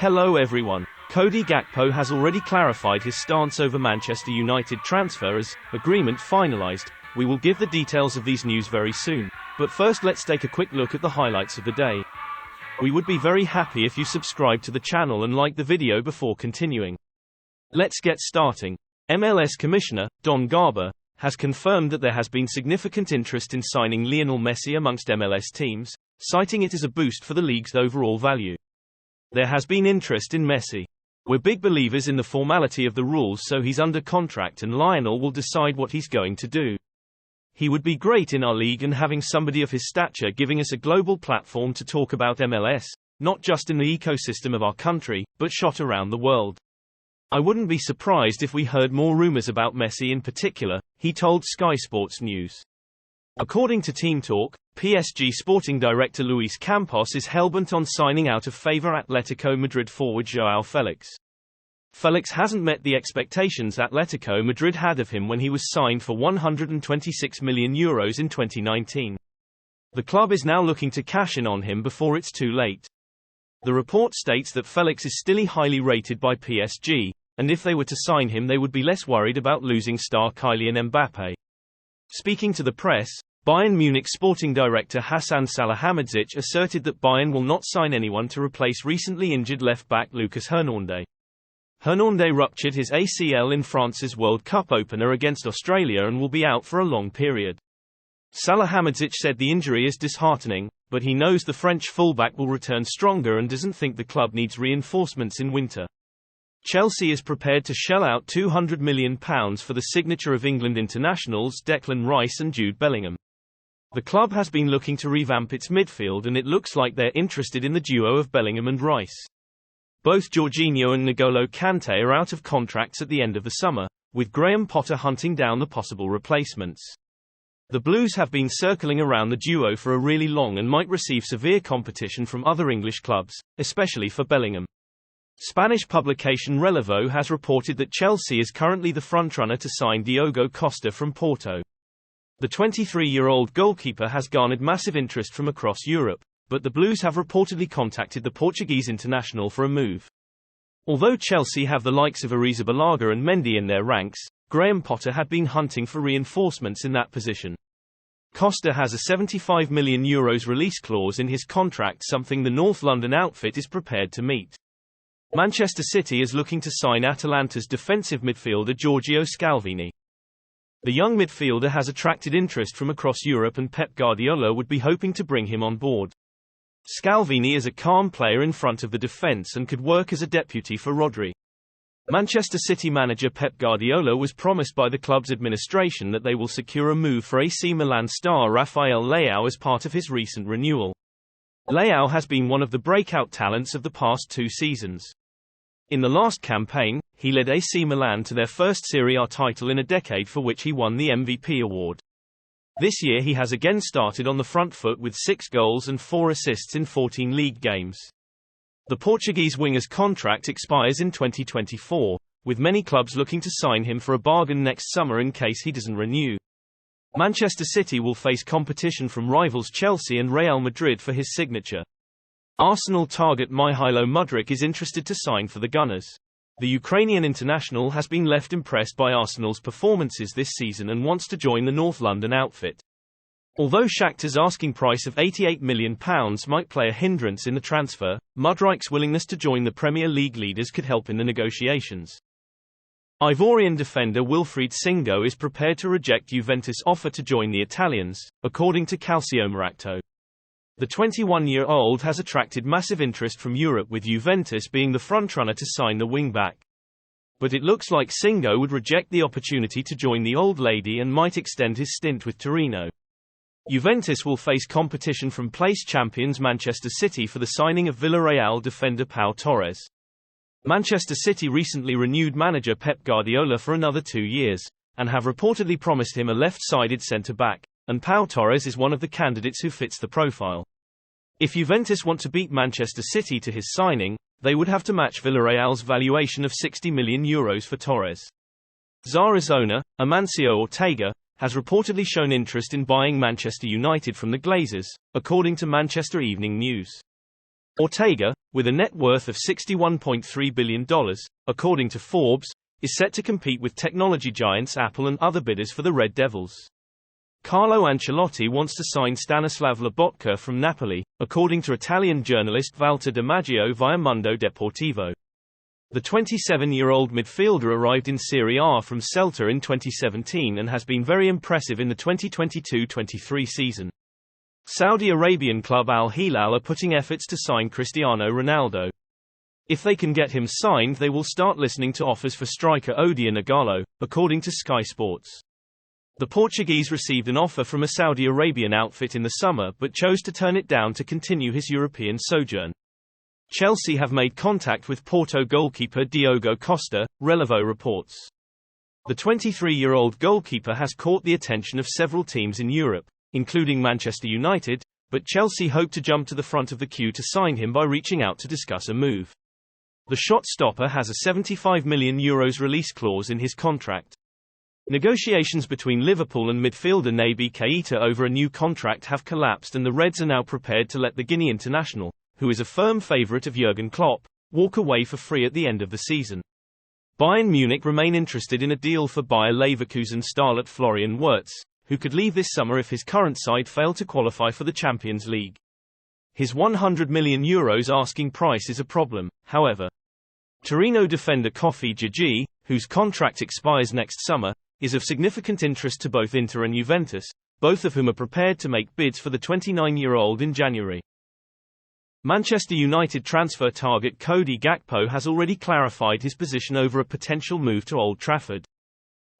Hello everyone. Cody Gakpo has already clarified his stance over Manchester United transfer as agreement finalised. We will give the details of these news very soon. But first let's take a quick look at the highlights of the day. We would be very happy if you subscribe to the channel and like the video before continuing. Let's get starting. MLS Commissioner, Don Garber, has confirmed that there has been significant interest in signing Lionel Messi amongst MLS teams, citing it as a boost for the league's overall value. There has been interest in Messi. We're big believers in the formality of the rules, so he's under contract and Lionel will decide what he's going to do. He would be great in our league, and having somebody of his stature giving us a global platform to talk about MLS, not just in the ecosystem of our country, but shot around the world. I wouldn't be surprised if we heard more rumors about Messi in particular, he told Sky Sports News. According to Team Talk, PSG sporting director Luis Campos is hellbent on signing out of favour Atletico Madrid forward João Felix. Felix hasn't met the expectations Atletico Madrid had of him when he was signed for €126 million in 2019. The club is now looking to cash in on him before it's too late. The report states that Felix is still highly rated by PSG, and if they were to sign him they would be less worried about losing star Kylian Mbappé. Speaking to the press, Bayern Munich sporting director Hassan Salihamidzic asserted that Bayern will not sign anyone to replace recently injured left-back Lucas Hernandez. Hernandez ruptured his ACL in France's World Cup opener against Australia and will be out for a long period. Salihamidzic said the injury is disheartening, but he knows the French fullback will return stronger and doesn't think the club needs reinforcements in winter. Chelsea is prepared to shell out £200 million for the signature of England internationals Declan Rice and Jude Bellingham. The club has been looking to revamp its midfield, and it looks like they're interested in the duo of Bellingham and Rice. Both Jorginho and N'Golo Kante are out of contracts at the end of the summer, with Graham Potter hunting down the possible replacements. The Blues have been circling around the duo for a really long and might receive severe competition from other English clubs, especially for Bellingham. Spanish publication Relevo has reported that Chelsea is currently the frontrunner to sign Diogo Costa from Porto. The 23-year-old goalkeeper has garnered massive interest from across Europe, but the Blues have reportedly contacted the Portuguese international for a move. Although Chelsea have the likes of Arrizabalaga and Mendy in their ranks, Graham Potter had been hunting for reinforcements in that position. Costa has a €75 million release clause in his contract, something the North London outfit is prepared to meet. Manchester City is looking to sign Atalanta's defensive midfielder Giorgio Scalvini. The young midfielder has attracted interest from across Europe, and Pep Guardiola would be hoping to bring him on board. Scalvini is a calm player in front of the defence and could work as a deputy for Rodri. Manchester City manager Pep Guardiola was promised by the club's administration that they will secure a move for AC Milan star Rafael Leao as part of his recent renewal. Leao has been one of the breakout talents of the past 2 seasons. In the last campaign, he led AC Milan to their first Serie A title in a decade, for which he won the MVP award. This year he has again started on the front foot with 6 goals and 4 assists in 14 league games. The Portuguese winger's contract expires in 2024, with many clubs looking to sign him for a bargain next summer in case he doesn't renew. Manchester City will face competition from rivals Chelsea and Real Madrid for his signature. Arsenal target Mykhailo Mudryk is interested to sign for the Gunners. The Ukrainian international has been left impressed by Arsenal's performances this season and wants to join the North London outfit. Although Shakhtar's asking price of £88 million might play a hindrance in the transfer, Mudryk's willingness to join the Premier League leaders could help in the negotiations. Ivorian defender Wilfried Singo is prepared to reject Juventus' offer to join the Italians, according to Calciomercato. The 21-year-old has attracted massive interest from Europe, with Juventus being the frontrunner to sign the wing-back. But it looks like Singo would reject the opportunity to join the Old Lady and might extend his stint with Torino. Juventus will face competition from place champions Manchester City for the signing of Villarreal defender Pau Torres. Manchester City recently renewed manager Pep Guardiola for another 2 years, and have reportedly promised him a left-sided centre-back, and Pau Torres is one of the candidates who fits the profile. If Juventus want to beat Manchester City to his signing, they would have to match Villarreal's valuation of €60 million for Torres. Zarazona, Amancio Ortega, has reportedly shown interest in buying Manchester United from the Glazers, according to Manchester Evening News. Ortega, with a net worth of $61.3 billion, according to Forbes, is set to compete with technology giants Apple and other bidders for the Red Devils. Carlo Ancelotti wants to sign Stanislav Lobotka from Napoli, according to Italian journalist Walter Di Maggio via Mundo Deportivo. The 27-year-old midfielder arrived in Serie A from Celta in 2017 and has been very impressive in the 2022-23 season. Saudi Arabian club Al Hilal are putting efforts to sign Cristiano Ronaldo. If they can get him signed, they will start listening to offers for striker Odion Ighalo, according to Sky Sports. The Portuguese received an offer from a Saudi Arabian outfit in the summer but chose to turn it down to continue his European sojourn. Chelsea have made contact with Porto goalkeeper Diogo Costa, Relevo reports. The 23-year-old goalkeeper has caught the attention of several teams in Europe, including Manchester United, but Chelsea hope to jump to the front of the queue to sign him by reaching out to discuss a move. The shot stopper has a €75 million release clause in his contract. Negotiations between Liverpool and midfielder Naby Keita over a new contract have collapsed, and the Reds are now prepared to let the Guinea international, who is a firm favourite of Jurgen Klopp, walk away for free at the end of the season. Bayern Munich remain interested in a deal for Bayer Leverkusen starlet Florian Wirtz, who could leave this summer if his current side fail to qualify for the Champions League. His €100 million asking price is a problem, however. Torino defender Kofi Gigi, whose contract expires next summer, is of significant interest to both Inter and Juventus, both of whom are prepared to make bids for the 29-year-old in January. Manchester United transfer target Cody Gakpo has already clarified his position over a potential move to Old Trafford.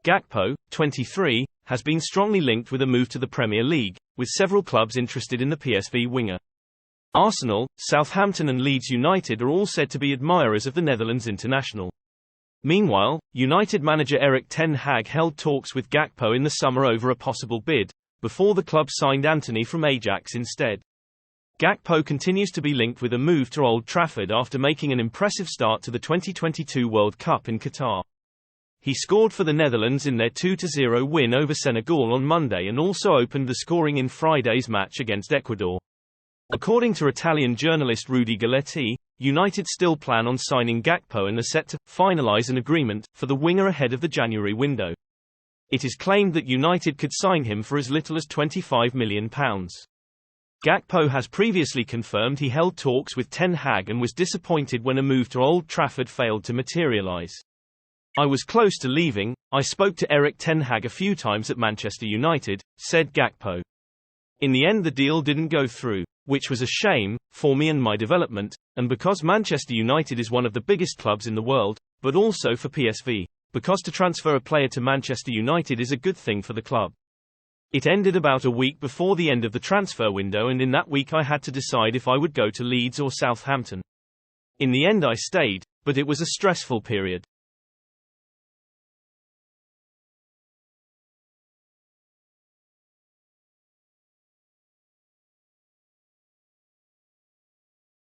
Gakpo, 23, has been strongly linked with a move to the Premier League, with several clubs interested in the PSV winger. Arsenal, Southampton and Leeds United are all said to be admirers of the Netherlands international. Meanwhile, United manager Erik Ten Hag held talks with Gakpo in the summer over a possible bid, before the club signed Antony from Ajax instead. Gakpo continues to be linked with a move to Old Trafford after making an impressive start to the 2022 World Cup in Qatar. He scored for the Netherlands in their 2-0 win over Senegal on Monday and also opened the scoring in Friday's match against Ecuador. According to Italian journalist Rudy Galletti, United still plan on signing Gakpo and are set to finalize an agreement for the winger ahead of the January window. It is claimed that United could sign him for as little as £25 million. Gakpo has previously confirmed he held talks with Ten Hag and was disappointed when a move to Old Trafford failed to materialize. "I was close to leaving. I spoke to Erik Ten Hag a few times at Manchester United," said Gakpo. "In the end the deal didn't go through, which was a shame, for me and my development, and because Manchester United is one of the biggest clubs in the world, but also for PSV, because to transfer a player to Manchester United is a good thing for the club. It ended about a week before the end of the transfer window, and in that week I had to decide if I would go to Leeds or Southampton. In the end I stayed, but it was a stressful period.